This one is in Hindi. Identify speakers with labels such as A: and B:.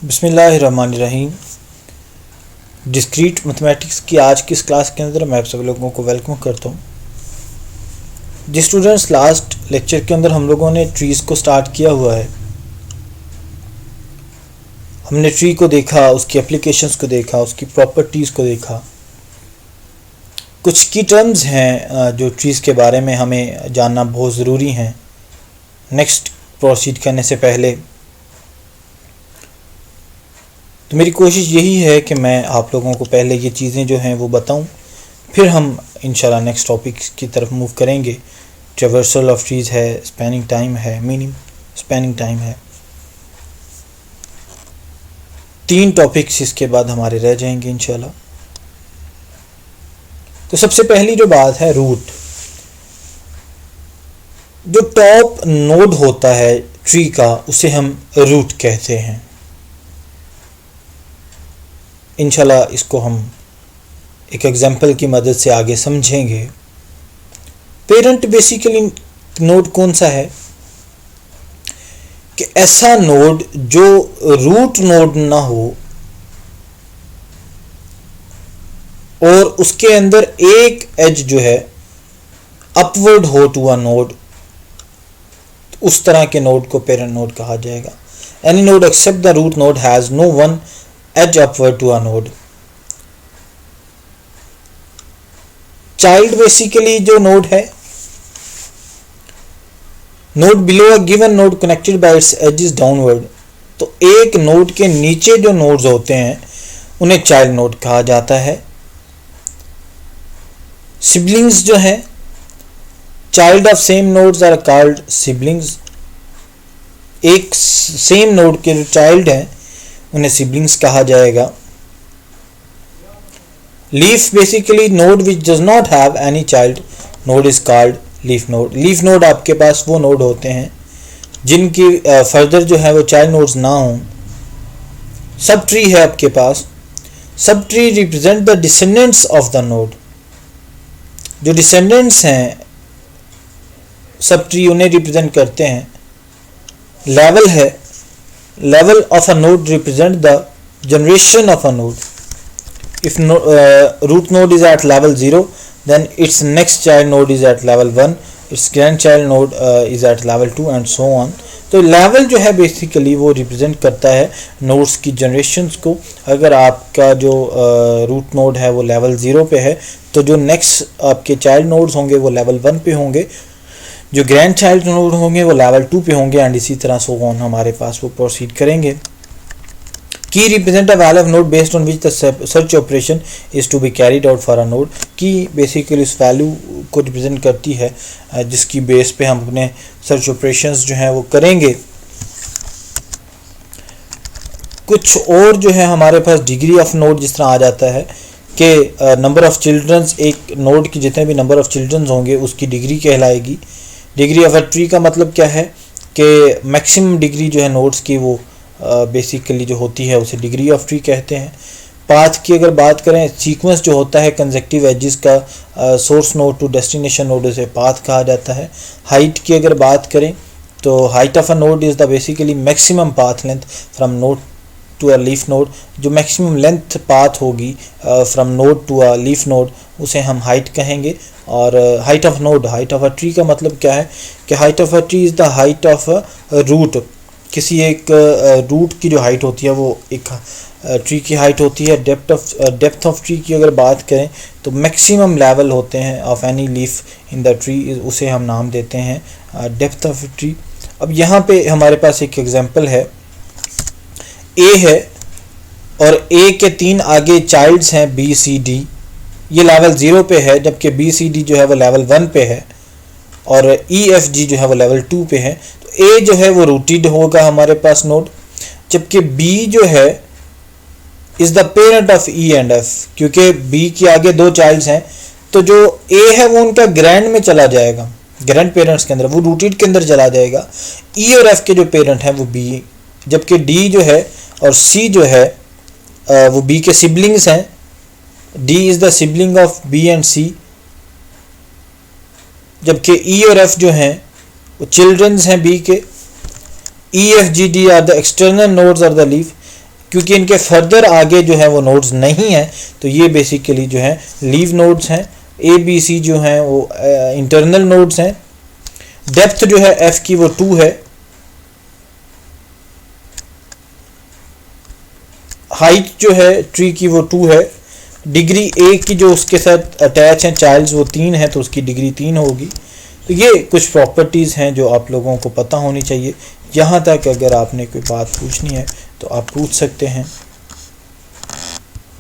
A: बिस्मिल्लाहिर्रहमानिर्रहीम। डिस्क्रीट मैथमेटिक्स की आज की इस क्लास के अंदर मैं आप सब लोगों को वेलकम करता हूँ। जिस स्टूडेंट्स लास्ट लेक्चर के अंदर हम लोगों ने ट्रीज़ को स्टार्ट किया हुआ है, हमने ट्री को देखा, उसकी एप्लीकेशंस को देखा, उसकी प्रॉपर्टीज़ को देखा। कुछ की टर्म्स हैं जो ट्रीज़ के बारे में हमें जानना बहुत ज़रूरी हैं नेक्स्ट प्रोसीड करने से पहले। तो मेरी कोशिश यही है कि मैं आप लोगों को पहले ये चीज़ें जो हैं वो बताऊं, फिर हम इंशाल्लाह नेक्स्ट टॉपिक की तरफ मूव करेंगे। ट्रैवर्सल ऑफ ट्रीज़ है, स्पैनिंग टाइम है, मीनिंग स्पैनिंग टाइम है। 3 टॉपिक्स इसके बाद हमारे रह जाएंगे इंशाल्लाह। तो सबसे पहली जो बात है रूट। जो टॉप नोड होता है ट्री का उसे हम रूट कहते हैं। इंशाल्लाह इसको हम एक एग्जांपल की मदद से आगे समझेंगे। पेरेंट बेसिकली नोड कौन सा है कि ऐसा नोड जो रूट नोड ना हो और उसके अंदर एक एज जो है अपवर्ड हो टू अ नोड, उस तरह के नोड को पेरेंट नोड कहा जाएगा। Any node except the root node has no one edge upward to a node. Child basically जो node है, node below a given node connected by its edges downward. तो एक node के नीचे जो nodes होते हैं उन्हें child node कहा जाता है। siblings जो है, child of same nodes are called siblings. एक same node के जो child है उन्हें सिबलिंग्स कहा जाएगा। Leaf basically node which does not have any child node is called leaf node. Leaf node आपके पास वो नोड होते हैं जिनकी फर्दर जो है वो चाइल्ड नोड्स ना हों। सब ट्री है आपके पास, sub tree represent the descendants of the node. जो डिसेंडेंट्स हैं सब ट्री उन्हें रिप्रेजेंट करते हैं। लेवल है, level of a node represent the generation of a node. If root node is at level 0, then its next child node is at level 1, its grandchild node is at level 2 and so on. तो लेवल जो है बेसिकली वो रिप्रेजेंट करता है नोड्स की जनरेशन्स को। अगर आपका जो रूट नोड है वो लेवल 0 पे है तो जो नेक्स्ट आपके चाइल्ड नोड्स होंगे वो लेवल 1 पे होंगे, जो ग्रैंड चाइल्ड नोड होंगे वो लेवल 2 पे होंगे एंड इसी तरह सो ऑन हमारे पास वो प्रोसीड करेंगे। Key represent a value of node based on which the search operation is to be carried out for a node. Key basically उस वैल्यू को रिप्रेजेंट करती है जिसकी बेस पे हम अपने सर्च ऑपरेशंस जो हैं वो करेंगे। कुछ और जो है हमारे पास डिग्री ऑफ नोड जिस तरह आ जाता है कि नंबर ऑफ चिल्ड्रंस, एक नोड की जितने भी नंबर ऑफ चिल्ड्रंस होंगे उसकी डिग्री कहलाएगी। डिग्री ऑफ अ ट्री का मतलब क्या है कि मैक्सिमम डिग्री जो है नोड्स की वो बेसिकली जो होती है उसे डिग्री ऑफ ट्री कहते हैं। पाथ की अगर बात करें, सीक्वेंस जो होता है कंसेक्टिव एजेस का source node to destination node उसे पाथ कहा जाता है। हाइट की अगर बात करें तो height of a node is the basically maximum path length from node to a leaf node. जो मैक्सिमम लेंथ पाथ होगी from node to a leaf node उसे हम हाइट कहेंगे। और height of node, height of a tree का मतलब क्या है कि height of a tree is the height of a root. किसी एक रूट की जो हाइट होती है वो एक ट्री की हाइट होती है। डेप्थ ऑफ ट्री की अगर बात करें तो मैक्सिमम लेवल होते हैं of any leaf in the tree, उसे हम नाम देते हैं डेप्थ ऑफ ट्री। अब यहाँ पे हमारे पास एक एग्जांपल है, ए है और ए के 3 आगे चाइल्ड्स हैं बी सी डी। ये लेवल 0 पे है जबकि बी सी डी जो है वो लेवल 1 पे है और ई एफ जी जो है वो लेवल 2 पे है। तो ए जो है वो रूटेड होगा हमारे पास नोड, जबकि बी जो है is the parent of E and F. क्योंकि बी के आगे 2 चाइल्ड्स हैं तो जो ए है वो उनका ग्रैंड में चला जाएगा, ग्रैंड पेरेंट्स के अंदर, वो रूटेड के अंदर चला जाएगा। ई और एफ के जो पेरेंट हैं वो बी, जबकि डी जो है और सी जो है वो बी के सिबलिंग्स हैं। D is the sibling of B and C, जबकि E और F जो हैं वो चिल्ड्रंस हैं B के। E F G D are the external nodes of the leaf क्योंकि इनके फर्दर आगे जो है वो नोड्स नहीं है, तो ये बेसिकली जो है लीव नोड्स हैं। ए बी सी जो हैं वो इंटरनल नोड्स हैं। डेप्थ जो है एफ की वो 2 है। हाइट जो है ट्री की वो 2 है। डिग्री ए की जो उसके साथ अटैच हैं चाइल्ड्स वो 3 है, तो उसकी डिग्री 3 होगी। तो ये कुछ प्रॉपर्टीज़ हैं जो आप लोगों को पता होनी चाहिए। यहाँ तक अगर आपने कोई बात पूछनी है तो आप पूछ सकते हैं।